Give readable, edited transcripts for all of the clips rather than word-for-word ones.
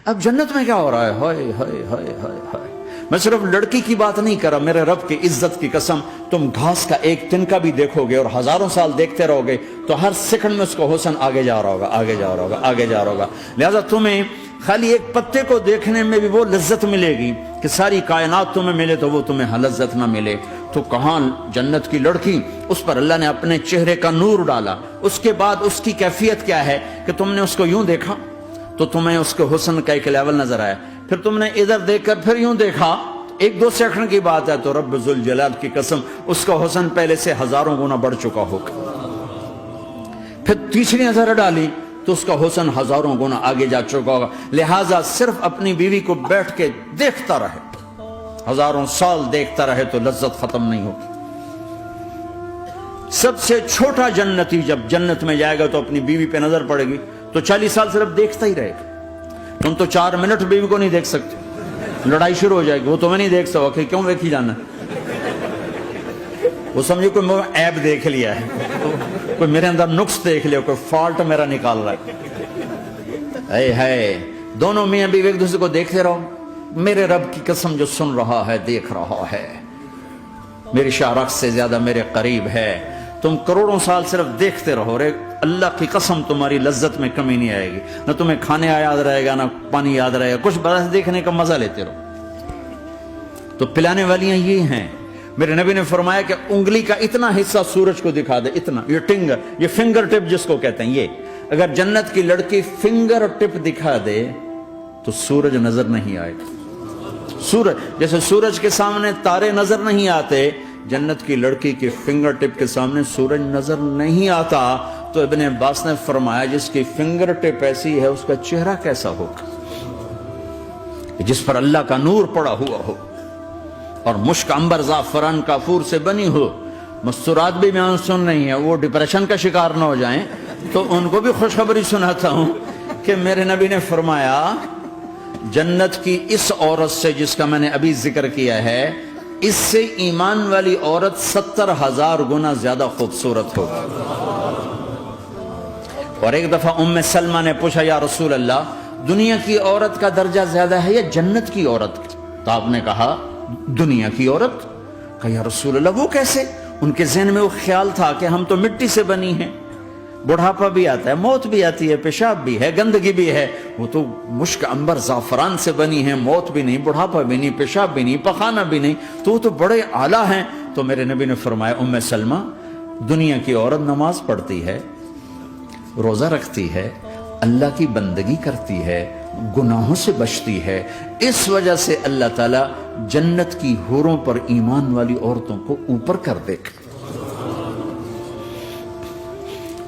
اب جنت میں کیا ہو رہا ہے؟ ہائے ہائے ہائے ہائے ہائے. میں صرف لڑکی کی بات نہیں کر رہا، میرے رب کی عزت کی قسم، تم گھاس کا ایک تنکا بھی دیکھو گے اور ہزاروں سال دیکھتے رہو گے تو ہر سیکنڈ میں اس کو حسن آگے جا رہا ہوگا، آگے جا رہا ہوگا، آگے جا رہا ہوگا. لہذا تمہیں خالی ایک پتے کو دیکھنے میں بھی وہ لذت ملے گی کہ ساری کائنات تمہیں ملے تو وہ تمہیں لذت نہ ملے. تو کہاں جنت کی لڑکی، اس پر اللہ نے اپنے چہرے کا نور ڈالا. اس کے بعد اس کی کیفیت کیا ہے کہ تم نے اس کو یوں دیکھا تو تمہیں اس کے حسن کا ایک لیول نظر آیا، پھر تم نے ادھر دیکھ کر پھر یوں دیکھا، ایک دو سیکنڈ کی بات ہے، تو رب ذوالجلال کی قسم اس کا حسن پہلے سے ہزاروں گنا بڑھ چکا ہوگا. پھر تیسری نظر ڈالی تو اس کا حسن ہزاروں گنا آگے جا چکا ہوگا. لہٰذا صرف اپنی بیوی کو بیٹھ کے دیکھتا رہے، ہزاروں سال دیکھتا رہے تو لذت ختم نہیں ہوگی. سب سے چھوٹا جنتی جب جنت میں جائے گا تو اپنی بیوی پہ نظر پڑے گی تو 40 سال صرف دیکھتا ہی رہے گا. تم تو 4 منٹ بیوی کو نہیں دیکھ سکتے، لڑائی شروع ہو جائے گی. وہ تمہیں نہیں دیکھ سکتا کہ کیوں دیکھی جانا، وہ سمجھے کوئی عیب دیکھ لیا ہے، کوئی میرے اندر نقص دیکھ لیا، کوئی فالٹ میرا نکال رہا ہے. اے دونوں میاں بیوی ایک دوسرے کو دیکھتے رہو. میرے رب کی قسم جو سن رہا ہے، دیکھ رہا ہے، میری شارخ سے زیادہ میرے قریب ہے. تم کروڑوں سال صرف دیکھتے رہو رے، اللہ کی قسم تمہاری لذت میں کمی نہیں آئے گی. نہ تمہیں کھانے یاد رہے گا، نہ پانی یاد رہے گا، کچھ بس دیکھنے کا مزہ لیتے رہو. تو پلانے والیاں یہ ہیں. میرے نبی نے فرمایا کہ انگلی کا اتنا حصہ سورج کو دکھا دے، اتنا، یہ فنگر ٹپ جس کو کہتے ہیں، یہ اگر جنت کی لڑکی فنگر ٹپ دکھا دے تو سورج نظر نہیں آئے گا. سورج جیسے سورج کے سامنے تارے نظر نہیں آتے، جنت کی لڑکی کے فنگر ٹپ کے سامنے سورج نظر نہیں آتا. تو ابن عباس نے فرمایا جس کی فنگر ٹپ ایسی ہے اس کا چہرہ کیسا ہوگا، جس پر اللہ کا نور پڑا ہوا ہو اور مشک عنبر زعفران کافور سے بنی ہو. مستورات بھی میں سن نہیں ہے، وہ ڈپریشن کا شکار نہ ہو جائیں، تو ان کو بھی خوشخبری سناتا ہوں کہ میرے نبی نے فرمایا جنت کی اس عورت سے جس کا میں نے ابھی ذکر کیا ہے، اس سے ایمان والی عورت 70,000 گنا زیادہ خوبصورت ہوگی. اور ایک دفعہ ام سلمہ نے پوچھا یا رسول اللہ، دنیا کی عورت کا درجہ زیادہ ہے یا جنت کی عورت کا؟ تو آپ نے کہا دنیا کی عورت. کہا یا رسول اللہ وہ کیسے؟ ان کے ذہن میں وہ خیال تھا کہ ہم تو مٹی سے بنی ہیں، بڑھاپا بھی آتا ہے، موت بھی آتی ہے، پیشاب بھی ہے، گندگی بھی ہے. وہ تو مشک عنبر زعفران سے بنی ہیں، موت بھی نہیں، بڑھاپا بھی نہیں، پیشاب بھی نہیں، پخانہ بھی نہیں، تو وہ تو بڑے اعلیٰ ہیں. تو میرے نبی نے فرمایا ام سلمہ، دنیا کی عورت نماز پڑھتی ہے، روزہ رکھتی ہے، اللہ کی بندگی کرتی ہے، گناہوں سے بچتی ہے، اس وجہ سے اللہ تعالیٰ جنت کی حوروں پر ایمان والی عورتوں کو اوپر کر دے گا.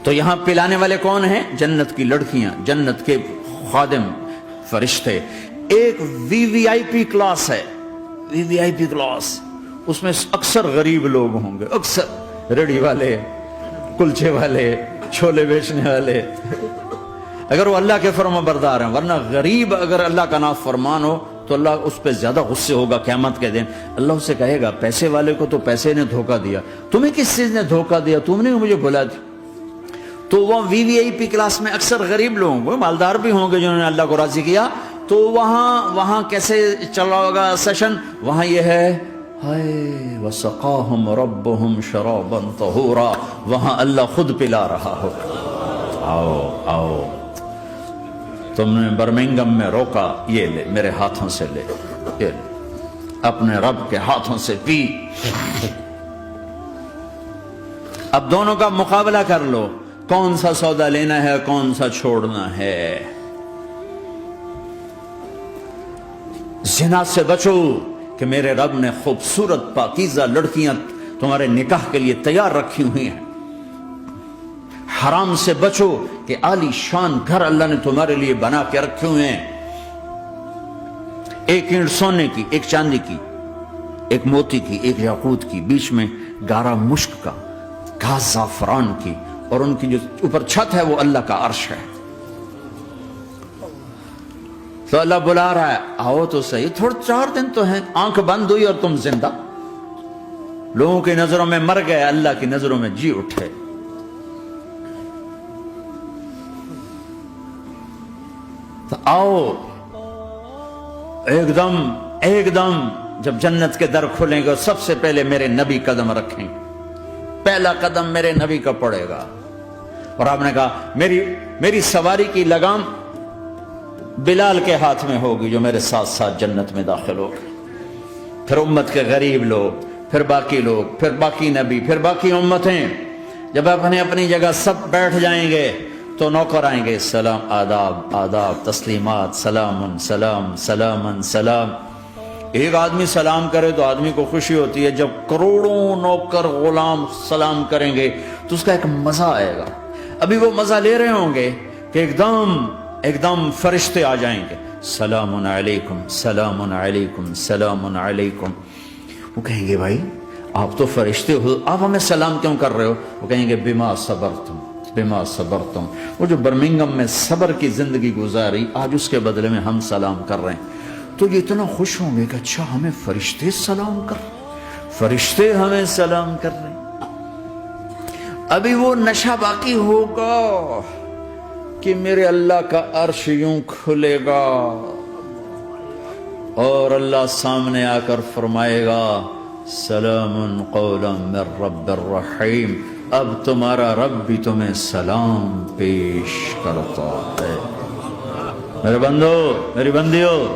تو یہاں پلانے والے کون ہیں؟ جنت کی لڑکیاں، جنت کے خادم فرشتے. ایک وی وی آئی پی کلاس ہے، وی وی آئی پی کلاس، اس میں اکثر غریب لوگ ہوں گے، اکثر ریڑھی والے، کلچے والے، چھولے بیچنے والے، اگر وہ اللہ کے فرما بردار ہیں. ورنہ غریب اگر اللہ کا نافرمان ہو تو اللہ اس پہ زیادہ غصے ہوگا قیامت کے دن. اللہ اسے کہے گا پیسے والے کو تو پیسے نے دھوکہ دیا، تمہیں کس چیز نے دھوکہ دیا؟ تم نے مجھے بھلا دی. تو وہ وی وی آئی پی کلاس میں اکثر غریب لوگ ہوں گے، مالدار بھی ہوں گے جنہوں نے اللہ کو راضی کیا. تو وہاں کیسے چل رہا ہوگا سیشن؟ وہاں یہ ہے ہائے وسقاہم ربہم شرابا طہورا، وہاں اللہ خود پلا رہا ہوگا. آؤ آؤ، تم نے برمنگم میں روکا، یہ لے میرے ہاتھوں سے لے، یہ لے اپنے رب کے ہاتھوں سے پی. اب دونوں کا مقابلہ کر لو، کون سا سودا لینا ہے، کون سا چھوڑنا ہے. زنا سے بچو کہ میرے رب نے خوبصورت پاکیزہ لڑکیاں تمہارے نکاح کے لیے تیار رکھی ہوئی ہیں. حرام سے بچو کہ عالی شان گھر اللہ نے تمہارے لیے بنا کے رکھے ہوئے ہیں. ایک اینٹ سونے کی، ایک چاندی کی، ایک موتی کی، ایک یاقوت کی، بیچ میں گارا مشک کا، گھاس زعفران کی، اور ان کی جو اوپر چھت ہے وہ اللہ کا عرش ہے. تو اللہ بلا رہا ہے آؤ تو صحیح، تھوڑے 4 دن تو ہیں. آنکھ بند ہوئی اور تم زندہ، لوگوں کی نظروں میں مر گئے، اللہ کی نظروں میں جی اٹھے. تو آؤ ایک دم جب جنت کے در کھلیں گے سب سے پہلے میرے نبی قدم رکھیں گے، پہلا قدم میرے نبی کا پڑے گا۔ اور آپ نے کہا میری سواری کی لگام بلال کے ہاتھ میں ہوگی جو میرے ساتھ ساتھ جنت میں داخل ہوگی، پھر امت کے غریب لوگ، پھر باقی لوگ، پھر باقی نبی، پھر باقی امتیں۔ جب اپنے اپنی جگہ سب بیٹھ جائیں گے تو نوکر آئیں گے، سلام، آداب، آداب، تسلیمات، سلام، سلام، سلام، سلام۔ ایک آدمی سلام کرے تو آدمی کو خوشی ہوتی ہے، جب کروڑوں نوکر غلام سلام کریں گے تو اس کا ایک مزہ آئے گا۔ ابھی وہ مزہ لے رہے ہوں گے کہ ایک دم فرشتے آ جائیں گے، سلام علیکم، سلام علیکم، سلام علیکم۔ وہ کہیں گے بھائی آپ تو فرشتے ہو، آپ ہمیں سلام کیوں کر رہے ہو؟ وہ کہیں گے بما صبرتم، بما صبرتم۔ وہ جو برمنگم میں صبر کی زندگی گزاری، آج اس کے بدلے میں ہم سلام کر رہے ہیں۔ تو یہ اتنا خوش ہوں گے کہ اچھا ہمیں فرشتے سلام کر رہے ہیں، فرشتے ہمیں سلام کر رہے ہیں۔ ابھی وہ نشہ باقی ہوگا کہ میرے اللہ کا عرش یوں کھلے گا اور اللہ سامنے آ کر فرمائے گا سلام قولا من رب الرحیم، اب تمہارا رب بھی تمہیں سلام پیش کرتا ہے۔ میرے بندو، میری بندیو،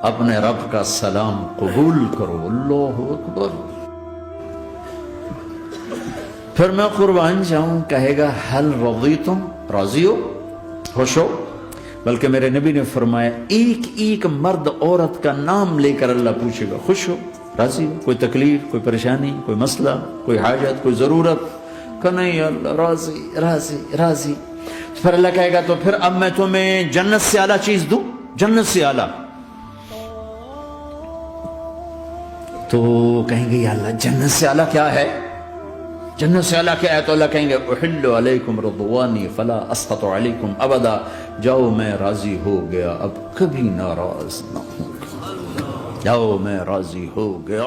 اپنے رب کا سلام قبول کرو۔ اللہ اکبر۔ پھر میں قربان جاؤں، کہے گا حل رضیتم، راضی ہو، خوش ہو؟ بلکہ میرے نبی نے فرمایا ایک ایک مرد عورت کا نام لے کر اللہ پوچھے گا، خوش ہو، راضی ہو؟ کوئی تکلیف، کوئی پریشانی، کوئی مسئلہ، کوئی حاجت، کوئی ضرورت؟ کہ نہیں اللہ، راضی راضی راضی۔ پھر اللہ کہے گا تو پھر اب میں تمہیں جنت سے اعلیٰ چیز دوں، جنت سے اعلیٰ۔ تو کہیں گے یا اللہ جنت سے اعلیٰ کیا ہے؟ جنت سے اعلیٰ کیا ہے؟ تو اللہ کہیں گے احل علیکم رضوانی فلا اسخط علیکم ابدا، جاؤ میں راضی ہو گیا، اب کبھی ناراض نہ ہوں گا، جاؤ میں راضی ہو گیا۔